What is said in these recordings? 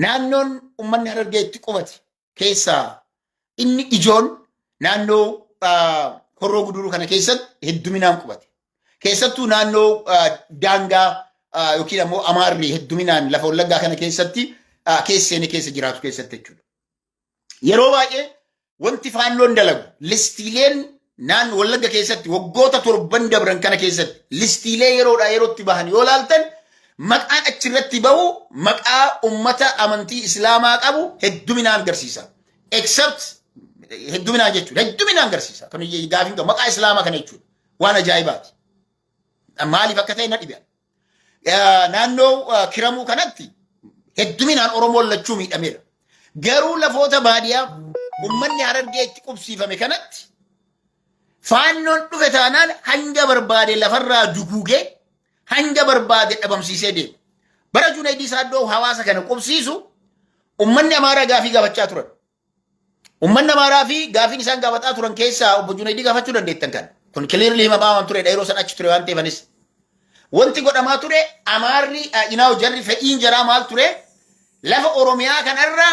naannoon uummanni Harargee itti qubate keessaa inni ijoon naannoo Horroo Guduruu kana keessatti hedduminaan qubate. Keessattuu naannoo daangaa yookiin ammoo Amaarri hedduminaan lafa Wallaggaa kana keessatti keessa jiraatu keessatti jechuudha. Yeroo baay'ee wanti faannoon dalagu listiileen naannoo Wallagga keessatti waggoota 7 dabran kana keessatti listiilee yeroodhaa yerootti bahan yoo laaltan maqaan achirratti bahu maqaa ummata amantii Islaamaa qabu hedduminaan agarsiisa. Except hedduminaan jechuudha. Hedduminaan agarsiisa. Kan gaafiin qabu maqaa Islaamaa kana jechuudha. Waan ajaa'ibaati. Maaliif akka ta'e na dhibe. Naannoo Kiramuu kanatti hedduminaan Oromoon lachuu miidhameera. Garuu lafoota baadiyyaa ummanni Harargee itti qubsiifame kanatti faannoon dhufe taanaan hanga barbaade lafarraa duguugee hanga barbaade dhabamsiisee deema. Bara Junaydii Saaddoo hawaasa kana qubsiisu ummanni Amaaraa gaafii gaafachaa turan. Ummanni Amaaraa fi gaafiin isaan gaafataa turan keessaa obbo Junaydii gaafachuu dandeettan kan. Kun clearly himamaa waan ture yeroo san achi ture waan ta'eefis. Wanti godhamaa ture Amaarri inaaw jarri fedhiin jaraa maal ture lafa Oromiyaa kanarra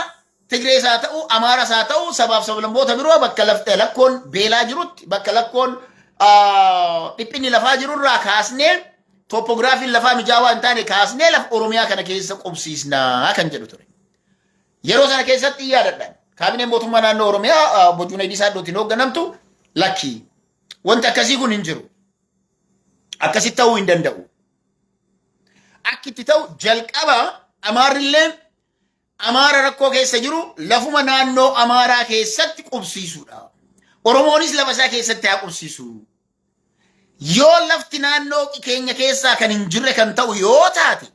Tigrees haa ta'u Amaaras haa ta'u sabaaf sablammoota biroo bakka lakkoon beelaa jirutti bakka lakkoon dhiphinni lafaa jirurraa kaasnee topograafiin lafaa mijaawaa hin taane kaasnee lafa Oromiyaa kana keessa qubsiisnaa kan jedhu ture. Yeroo sana keessatti yaadadhaan kaabineen mootummaa naannoo Oromiyaa obbo Junaydii Saaddootiin hoogganamtu lakkii wanti akkasii kun hin jiru. Akkasitti ta'uu hin danda'u. Akkitti ta'u jalqaba Amaarrillee Amaara rakkoo keessa jiru lafuma naannoo Amaaraa keessatti qubsiisuudha. Oromoonis lafa isaa keessatti haa qubsiisu. Yoo lafti naannoo keenya keessaa kan hin jirre kan ta'u yoo taate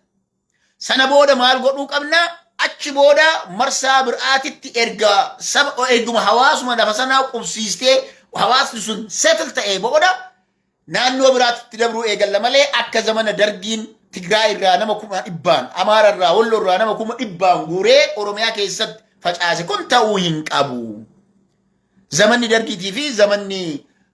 sana booda maal godhuu qabna? Achi booda marsaa biraatitti erguma hawaasuma lafa sanaa qubsiistee hawaasni sun settle ta'ee booda naannoo biraatitti dabruu eegalla malee akka zamana dargiin Tigraay irraa nama 100,000 Amaara irraa Walloo irraa nama 100,000 guuree Oromiyaa keessatti facaase kun ta'uu hin qabu. Zamanni dargiitii fi zamanni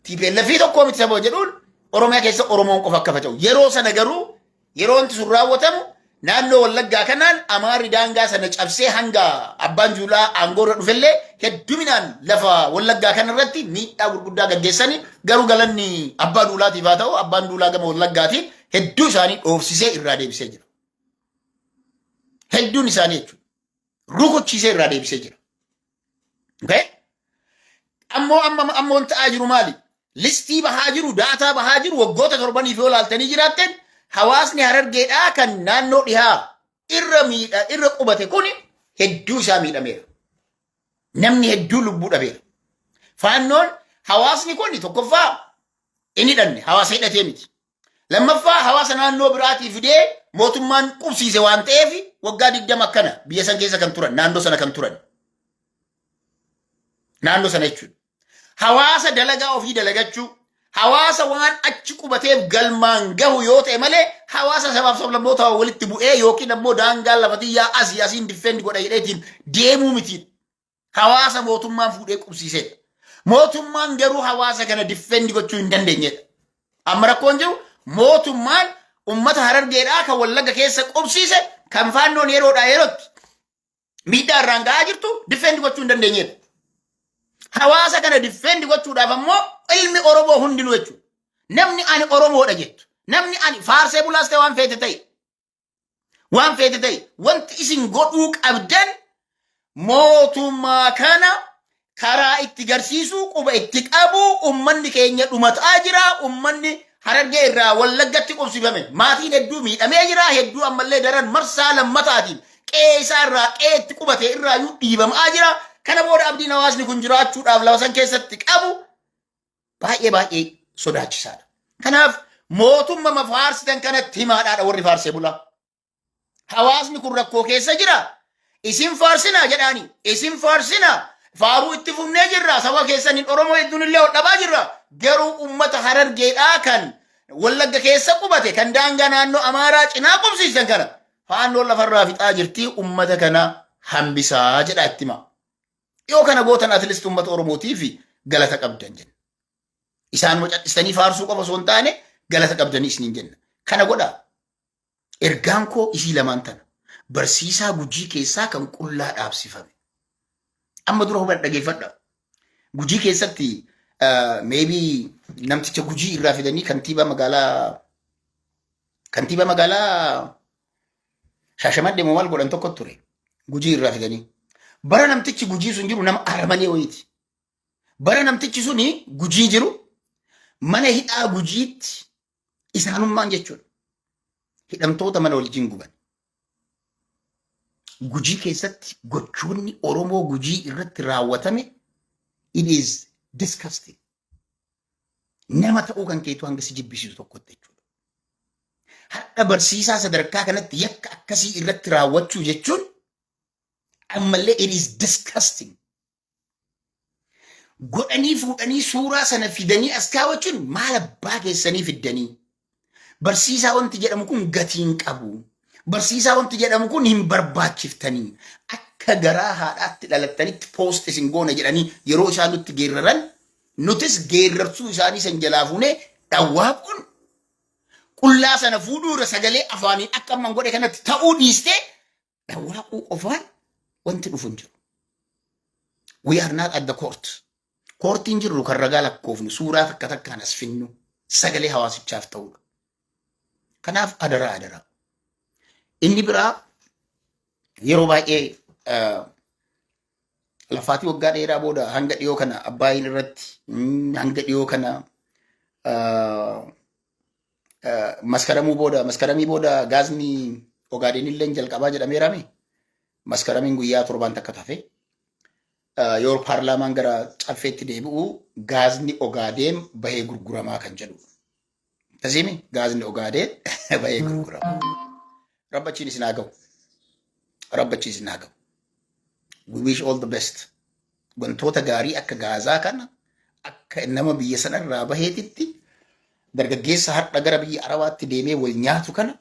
TPLF tokko miti saba jedhuun Oromiyaa keessa Oromoon qofa akka faca'u. Yeroo sana garuu yeroo wanti sun raawwatamu naannoo Wallaggaa kanaan Amaarri daangaa sana cabsee hanga Abbaan Juulaa aangoorra dhufellee hedduminaan lafa Wallaggaa kanarratti miidhaa gurguddaa gaggeessanii garuu galanni Abbaa Duulaatiif haa ta'u Abbaan Duulaa gama Wallaggaatiin hedduu isaanii dhoofsisee irraa deebisee jira. Hedduun isaanii jechuudha. Rukuchiisee irraa deebisee jira. Okay? Ammoo ta'aa jiru maali? Listii bahaa jiru, daataa bahaa jiru waggoota 7 yoo laaltanii jiraattan hawaasni Harargeedhaa kan naannoo dhihaa irra qubate kun hedduu isaa miidhameera. Namni hedduu lubbuu dhabeera. Faannoon hawaasni kun tokkoffaa inni hidhanne hawaasa hidhatee miti. Lammaffaa hawaasa naannoo biraatii fidee mootummaan qubsiise waan ta'eef waggaa 20 akkana biyya san keessa kan turan naannoo sana kan turan. Naannoo sana jechuudha. Hawaasa dalagaa ofii dalagachuu hawaasa waan achi qubateef galmaan gahu yoo ta'e malee hawaasa sabaaf sablammoota walitti bu'ee yookiin ammoo daangaa lafatiyyaa asiin difeendi godha jedheetiin deemuu miti. Hawaasa mootummaan fuudhee qubsiisedha. Mootummaan garuu hawaasa kana difeendi gochuu hin dandeenyedha. Amma rakkoon jiru mootummaan ummata Harargeedhaa kan Wallagga keessa qubsiise kan faannoon yeroodhaa yerootti miidhaa irraan gahaa jirtu difeendi gochuu hin dandeenyedha. Hawaasa kana difeendi gochuudhaaf ammoo ilmi Oromoo hundinuu jechuudha. Namni ani Oromoodha jettu. Namni ani faarsee bulaas ta'e waan feete ta'e. Waan feete ta'e. Wanti isin godhuu qabdan mootummaa kana karaa itti garsiisuu quba itti qabu ummanni keenya dhumataa jira. Ummanni Harargee irraa Wallaggatti qubsifame. Maatiin hedduu miidhamee jira. Hedduu ammallee daran marsaa lammataatiin qe'ee isaa irraa qe'ee itti qubate irraa dhiibamaa jira. Kana booda abdiin hawaasni kun jiraachuudhaaf lafa san keessatti qabu baay'ee sodaachisaadha. Kanaaf mootummaa faarsitan kanatti himaadhaadha warri faarsee bulaa. Hawaasni kun rakkoo keessa jira. Isin faarsinaa jedhaani. Isin faarsinaa faaruu itti fufnee jirra. Saba keessaniin Oromoo hedduun illee ol dhabaa jirra. Garuu ummata Harargeedhaa kan Wallagga keessa qubate kan daangaa naannoo Amaaraa cinaa qubsiisan kana faannoon lafarraa fixaa jirti ummata kana hambisaa jedha itti himaa. Yoo kana gootan atleast ummata Oromootiif galata qabdan jenna. Isaan macadhistanii faarsuu qofa osoo hin taane galata qabdanii isiniin jenna. Kana godhaa. Ergaan koo isii lamaan tana. barsiisaa Gujii keessaa kan qullaa dhaabsifame. Amma dura hubadha dhageeffadha. Gujii keessatti maybe namticha Gujii irraa fidanii kantiibaa magaalaa Shaashamannee moo maal godhan tokko ture. Gujii irraa fidanii. Bara namtichi Gujii sun jiru nama Aramalee wayiiti. Bara namtichi suni Gujii jiru mana hidhaa Gujiitti isaanummaan jechuudha. Hidhamtoota mana wajjin guban. Gujii keessatti gochoonni Oromoo Gujii irratti raawwatame it is disgusting. Nama ta'uu kan keetu hanga si jibbisiisu tokkotti jechuudha. Hadha barsiisaa sadarkaa kanatti yakka akkasii irratti raawwachuu jechuun ammallee it is disgusting. Godhanii fuudhanii suuraa sana fidanii as kaawwachuun maal abbaa keessanii fiddanii. Barsiisaa wanti jedhamu kun gatiin qabu. Barsiisaa wanti jedhamu kun hin barbaachiftanii. Akka garaa haadhaatti dhalattanitti poost isin goona jedhanii yeroo isaan nutti geerraran nutis geerrarsuu isaanii san jalaa fuunee dhawwaaquun qullaa sana fuudhuura sagalee afaanii akka amman godhe kanatti ta'uu dhiistee dhawwaaquu qofaan wanti dhufu hin jiru. We are not at the court. Koortiin jirru kan ragaa lakkoofnu suuraa takka takkaan as finnu sagalee hawaasichaaf ta'udha. Kanaaf adaraa. Inni biraa yeroo baay'ee lafaatii waggaa dheeraa booda hanga dhiyoo kana Abbaayin irratti hanga dhiyoo kana maskaramii booda gaazni Ogaadeen illee jalqabaa jedhameerame. Maskaramiin guyyaa 7 takka tafe yoo paarlaamaan gara caffeetti deebi'u gaazni Ogaadeen bahee gurguramaa kan jedhu. Tasimi gaazni Ogaadeen bahee gurguramaa. Rabbachiin isin haa ga'u. We wish all the best. Wantoota gaarii akka gaazaa kana akka nama biyya sanarraa baheetitti dargaggeessa har'a gara biyya Arabaatti deemee wal nyaatu kana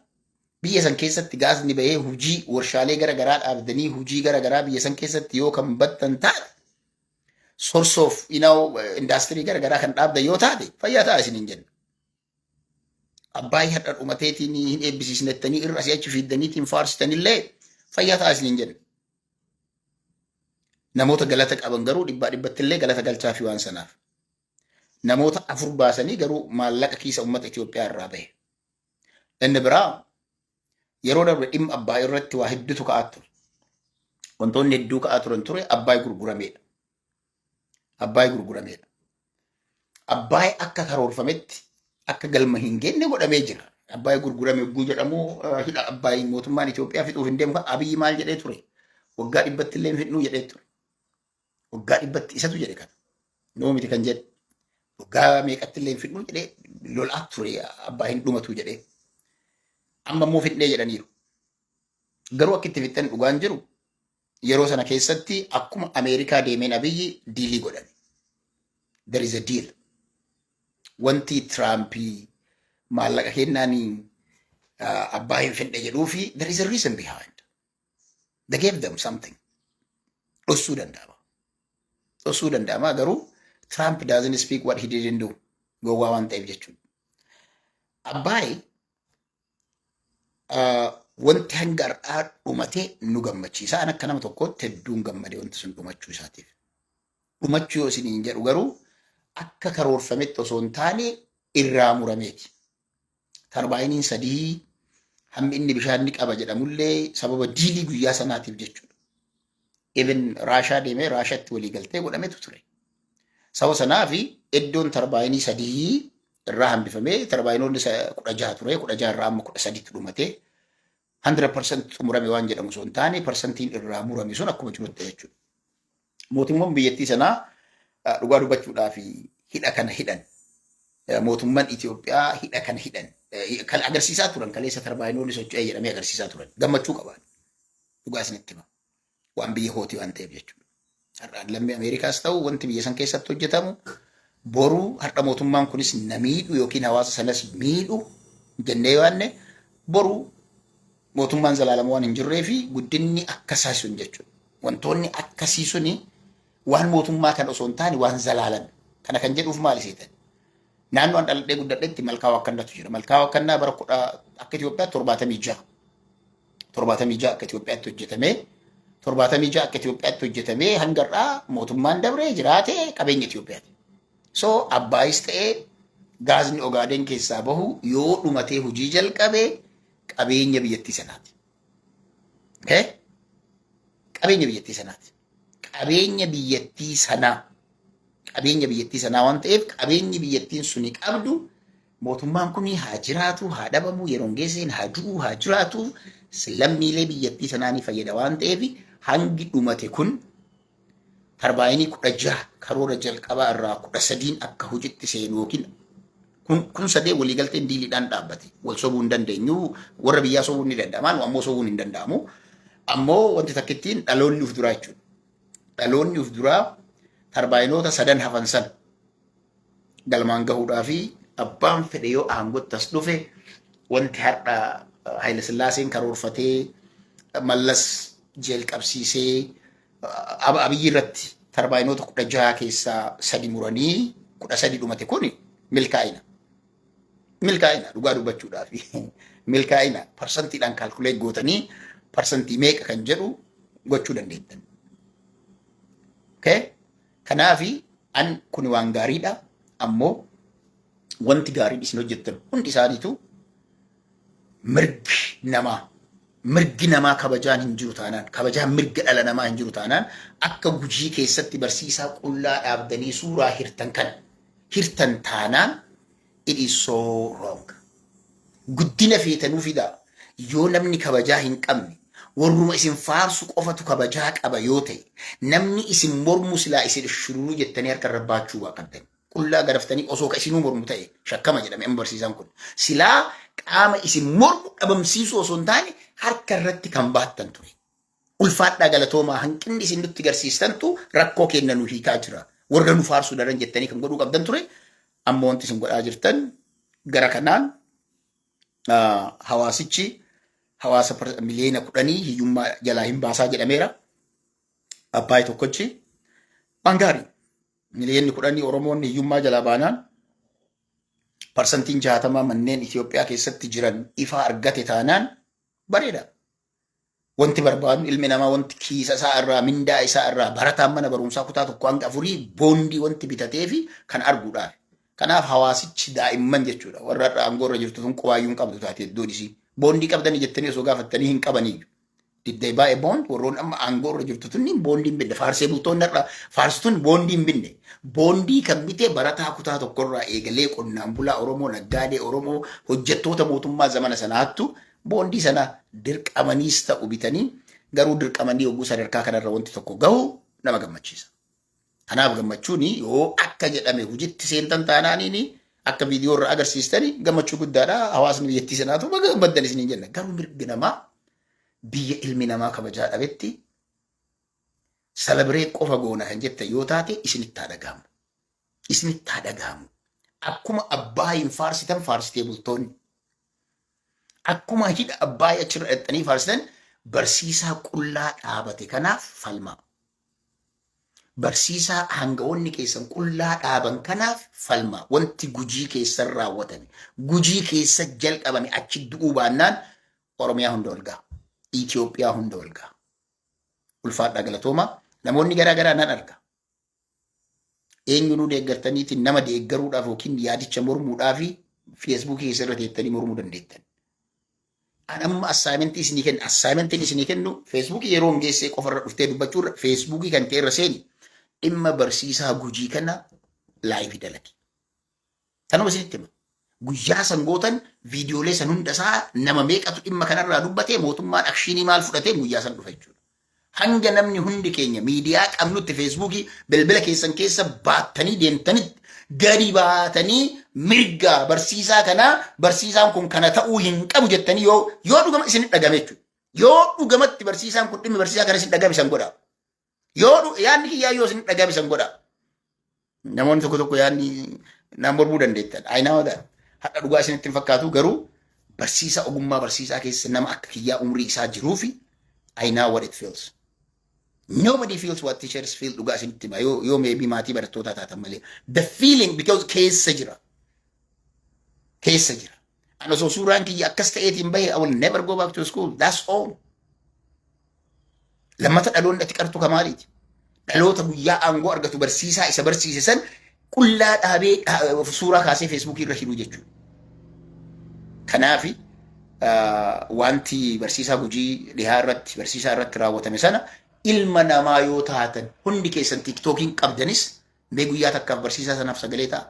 biyya san keessatti gaazni bahee hujii warshaalee garagaraa dhaabdanii hujii garagaraa biyya san keessatti yoo kan battan taate source of indaastirii garagaraa kan dhaabdan yoo taate fayyaa ta'a isin hin jenna. Abbaay hadha dhumateetiin hin eebbisiisnettanii irra asii achi fiiddaniitiin faarsitanillee fayyaa ta'a isin hin jenna. Namoota galata qaban garuu dhibbattillee galata galchaa fi waan sanaaf. Namoota 4 baasanii garuu maallaqa kiisa uummata Itoophiyaa irraa bahe. Inni biraa yeroo darbe dhimma Abbaay irratti waa hedduutu ka'aa ture. Wantoonni hedduu ka'aa turan ture Abbaay gurgurameedha. Abbaay akka karoorfametti akka galma hin geenye godhamee jira. Abbaay gurgurame yogguu jedhamu hidha Abbaay mootummaan Itoophiyaa fixuuf hin deemu kan Abiyyi maal jedhee ture? Waggaa 100 illee fixnuu jedhee ture. Waggaa 100 isatu jedhe kana. Noo miti kan jedhe. Waggaa meeqatti illee fixnuu jedhee lolaa ture Abbaay hin dhumatu jedhee. Amma immoo fixnee jedhaniiru. Garuu akka itti fixan dhugaan jiru yeroo sana keessatti akkuma Ameerikaa deemeen Abiyyi diilii godhan. There is a deal. Wanti Traampii maallaqa kennaanii Abbaay hin fedhe jedhuu fi there is a reason behind. They gave them something. Dhossuu danda'ama garuu Trump doesn't speak what he didn't do. Gowwaa waan ta'eef jechuudha. Abbaay wanti hanga har'aa dhumatee nu gammachiisa. An akka nama tokkootti hedduun gammadee wanti sun dhumachuu isaatiif. Dhumachuu yoo isiniin jedhu garuu akka karoorfametti osoo hin taane irraa murameeti. Tarbaayiniin 3 hammi inni bishaan ni qaba jedhamullee sababa diilii guyyaa sanaatiif jechuudha. Even Raashaa deemee Raashaatti walii galtee godhametu ture. Sababa sanaa fi iddoon tarbaayinii 3 irraa hambifamee tarbaayinoonni 16 ture 16 irraa amma 13 dhumatee 100% xumurame waan jedhamu osoo hin taane parsantiin irraa murame sun akkuma jirutti jechuudha. Mootummaan biyyattii sanaa dhugaa dubbachuudhaaf hidha kana hidhan. Mootummaan Itoophiyaa hidha kana hidhan. Kan agarsiisaa turan kaleessa tarbaayinoonni socho'ee jedhamee agarsiisaa turan. Gammachuu qaban. Dhugaa isinitti hima. Waan biyya hootii waan ta'eef jechuudha. Har'aan lammii Ameerikaas ta'u wanti biyya san keessatti hojjetamu boruu har'a mootummaan kunis na miidhu yookiin hawaasa sanas miidhu jennee waanne boruu mootummaan zalaalama waan hin jirree fi guddinni akkasaa sun jechuudha. Wantoonni akkasii suni waan mootummaa kan osoo hin taane waan zalaalan. Kana kan jedhuuf maali seetan? Naannoo an dhaladhee guddadheetti malkaa wakkannatu jira. Malkaa wakkannaa bara akka Itoophiyaatti 76. torbaatamii ja'a akka Itoophiyaatti hojjetamee torbaatamii ja'a akka Itoophiyaatti hojjetamee hangarraa mootummaan dabree jiraate qabeenya Itoophiyaati. So abbaayis ta'ee gaazni Ogaaden keessaa bahu yoo dhumatee hojii jalqabee qabeenya biyyattii sanaati. Okay? Qabeenya biyyattii sanaati. Qabeenya biyyattii sanaa. Qabeenya biyyattii sanaa waan ta'eef qabeenyi biyyattiin suni qabdu mootummaan kun haa jiraatu, haa dhabamu, yeroon geesseen haa du'u, haa jiraatu, lammiilee biyyattii sanaa ni fayyada waan ta'eef hangi dhumate kun tarbaayinii 16 karoora jalqabaa irraa 13 akka hojiitti seenu yookiin kun sadee waliigalteen diiliidhaan dhaabbate. Wal sobuu hin dandeenyu, warra biyyaa sobuu ni danda'aman, ammoo sobuu hin danda'amu. Ammoo wanti takkittiin dhaloonni uf duraa jechuudha. Dhaloonni uf duraa tarbaayinoota 3 hafan san galmaan gahuudhaa fi abbaan fedhe yoo aangootti as dhufe wanti har'a Haayile Sillaaseen karoorfatee mallas jeel qabsiisee abiyyi irratti tarbaayinoota 16 keessaa 3 muranii 13 dhumate kun milkaa'ina. Milkaa'ina dhugaa dubbachuudhaaf milkaa'ina parsantiidhaan kaalkuleet gootanii parsantii meeqa kan jedhu gochuu dandeettan. Okay? Kanaafi an kun waan gaariidha. Ammoo wanti gaariin isin hojjettan hundi isaaniitu mirgi namaa kabajaan hin jiru taanaan, kabajaan mirga dhala namaa hin jiru taanaan akka Gujii keessatti barsiisaa qullaa dhaabdanii suuraa hirtan taanaan it is so wrong. Guddina feetanuu fidaa yoo namni kabajaa hin qabne warruma isin faarsu qofatu kabajaa qaba yoo ta'e namni isin mormu silaa isin shuruu jettanii harka rabbaachuu qabdan. Qullaa garaftanii osoo ka isinuu mormu ta'e shakkama jedhame amma barsiisaan kun. Silaa qaama isin mormu dhabamsiisuu osoo hin taane harka irratti kan baattan ture. Ulfaadhaa galatoomaa hanqinni isin nutti garsiistantu rakkoo kenna nu hiikaa jira. Warra nu faarsuu daran jettanii kan godhuu qabdan ture. Amma wanti isin godhaa jirtan gara kanaan hawaasichi hawaasa miliyoona 10 hiyyummaa jalaa hin baasaa jedhameera. Abbaay tokkochi waan gaarii. Miliyoonni 10 Oromoonni hiyyummaa jalaa baanaan parsantiin 60 manneen Itoophiyaa keessatti jiran ifa argate taanaan bareeda. Wanti barbaadu ilmi namaa wanti kiisa isaa irraa mindaa isaa irraa barataan mana barumsaa kutaa tokko hanga 4 boondii wanti bitatee fi kan arguudhaaf. Kanaaf hawaasichi daa'imman jechuudha. Warra aangoorra jirtu tun qubaayyuun qabdu taate iddoo isii. Boondii qabdanii jettanii osoo gaafattanii hin qabanii. Did they buy a bond? Warroon amma aangoorra jirtu tun boondii hin binne. Faarsee bultoonni irraa faarstuun boondii hin binne. Boondii kan bitee barataa kutaa tokkorraa eegalee qonnaan bulaa Oromoo, naggaadee Oromoo, hojjettoota mootummaa zamana sanaattu boondii sana dirqamaniis ta'u bitanii garuu dirqamanii yogguu sadarkaa kanarra wanti tokko gahu nama gammachiisa. Kanaaf gammachuun yoo akka jedhame hojiitti seentan taanaaniin akka viidiyoo irraa agarsiistanii gammachuu guddaadha. Hawaasni biyyattii sanaatu gammaddan isiniin jenna. Garuu mirgi namaa biyya ilmi namaa kabajaa dhabetti salabiree qofa goona kan jette yoo taate isinitti haa dhagahamu. Isinitti haa dhagahamu. Akkuma Abbaayyiin faarsitan faarsitee bultoonni. Akkuma hidha Abbaayyi achirra dhaqxanii faarsitan barsiisaa qullaa dhaabate kanaaf falmaa. Barsiisaa hangawoonni keessan qullaa dhaaban kanaaf falmaa. Wanti Gujii keessan raawwatame. Gujii keessa jalqabame achi du'uu baannaan Oromiyaa hunda ol ga'a. Itoophiyaa hunda ol ga'a. Ulfaadhaa galatoomaa. Namoonni garaa garaa nan arga. Eenyunuu deeggartaniitiin nama deeggaruudhaaf yookiin yaadicha mormuudhaaf feesbuukii keessa irra teettanii mormuu dandeettan. Amma assaayimentii isinii kennu, assaayimentiin isinii kennu feesbuukii yeroo hungeessee qofarra dhuftee dubbachuurra feesbuukii kan ta'e irra seeni dhimma barsiisaa Gujii kana laayivii dalage. Kanuma isinitti hima. Guyyaa sangootan viidiyoolee san hundasaa nama meeqatu dhimma kanarraa dubbatee mootummaan akshiinii maal fudhatee guyyaa san dhufa jechuudha. Hanga namni hundi keenya miidiyaa qabnutti feesbuukii bilbila keessan keessa baattanii deemtanitti gadi baatanii mirga barsiisaa kanaa barsiisaan kun kana ta'uu hin qabu jettanii yoo dhugama isin dhagame jechuudha. Yoo dhugamatti barsiisaan kun dhimmi barsiisaa kana isin dhagame san godha. Yoo yaadni kiyyaa yoo isin dhagame san godha. Namoonni tokko tokko yaadni naan mormuu dandeettan. Ayinaa hadha dhugaa isinitti hin fakkaatu garuu barsiisaa ogummaa barsiisaa keessa nama akka kiyyaa umrii isaa jiruu fi I know what it feels. Nobody feels what teachers feel dhugaa isinitti hima yoo maybe maatii barattootaa taatan malee. The feeling because keessa jira. Keessa jira. Ani osoo suuraan kiyya akkas ta'eetiin bahe I will never go back to school. That's all. Lammata dhaloonni ati qartu kamaaliiti. Dhaloota guyyaa aangoo argatu barsiisaa isa barsiise san qullaa dhaabee suuraa kaasee feesbuukii irra hidhuu jechuudha. Kanaafi wanti barsiisaa Gujii dhihaa irratti barsiisaa irratti raawwatame sana ilma namaa yoo taatan hundi keessan tiktookiin qabdanis mee guyyaa takkaaf barsiisaa sanaaf sagalee ta'a.